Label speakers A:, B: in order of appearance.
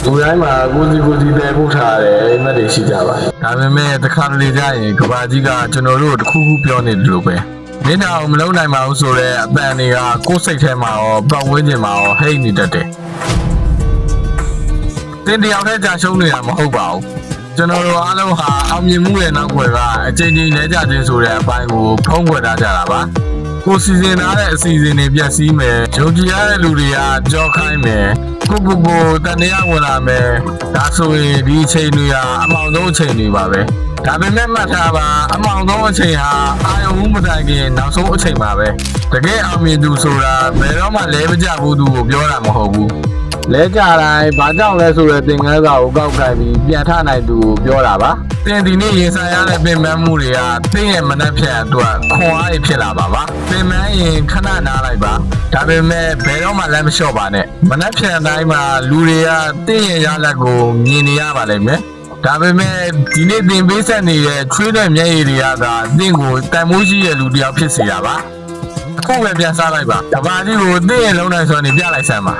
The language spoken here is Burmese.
A: လူတိုင်းမှာကိုစီတဲပို့ထားတယ်အိမ်မက်တွေရှိကြပါဒါပေမဲ့တစ်ခါတလေကြာရင်ကဘာကြီးကကျွန်တော်တို့တခုခုပြောနေတယ်လို့ပဲမင်းတောင်မလုံးနိုင်ပါဘူးဆိုတော့အပန်တွေကကိုယ်စိတ်ထဲမှာရောပတ်ဝန်းကျင်မှာရောဟိတ်နေတတ်တယ်တင်းတယောက်တည်းကြာရှုံးနေတာမဟုတ်ပါဘူးကျွန်တော်တို့အားလုံးဟာအောင်မြင်မှုရဲ့နောက်ွယ်ကအချိန်ချင်းလဲကြခြင်းဆိုတဲ့အပိုင်းကိုဖုံးကွယ်ထားကြတာပါကိုစီစဉ်ထားတဲ့အစီအစဉ်တွေပြည့်စည်မယ်ယုံကြည်ရတဲ့လူတွေကကြောက်ခိုင်းမယ်ကိုတန်တရားဝင်လာမယ်ဒါဆိုရင်ဒီအချိန်တွေဟာအမှောင်ဆုံးအချိန်တွေပါပဲဒါပေမဲ့မှတ်ထားပါအမှောင်ဆုံးအချိန်ဟာအာရုံမတိုင်ခင်နောက်ဆုံးအချိန်ပါပဲတကယ်အောင်မြင်သူဆိုတာဘယ်တော့မှလဲမကြဘူးသူကိုပြောတာမဟုတ်ဘူးလဲကြတိုင်းဘာကြောင့်လဲဆိုတဲ့သင်ခန်းစာကိုကောက်ခိုင်းပြီးပြန်ထနိုင်သူကိုပြောတာပါတင်ဒီနေ့ရင်ဆိုင်ရတဲ့ပြင်ပန်းမှုတွေကတင်းရဲ့မနှက်ဖြတ်အတွက်ခွန်အားဖြစ်လာပါပါပင်ပန်းရင်ခဏနားလိုက်ပါဒါပေမဲ့ဘယ်တော့မှလမ်းမလျှော့ပါနဲ့မနှက်ဖြတ်တိုင်းမှာလူတွေကတင်းရဲ့ရလက်ကိုမြင်နေရပါလိမ့်မယ်ဒါပေမဲ့ဒီနေ့သင်ပေးဆက်နေတဲ့ချွေးတဲ့မျက်ရည်တွေကသာသင်ကိုတန်မိုးရှိတဲ့လူတစ်ယောက်ဖြစ်စေတာပါအခုပဲပြန်စားလိုက်ပါကဘာကြီးကိုသင်ရဲ့လုံးနိုင်စွာနေပြလိုက်စမ်းပါ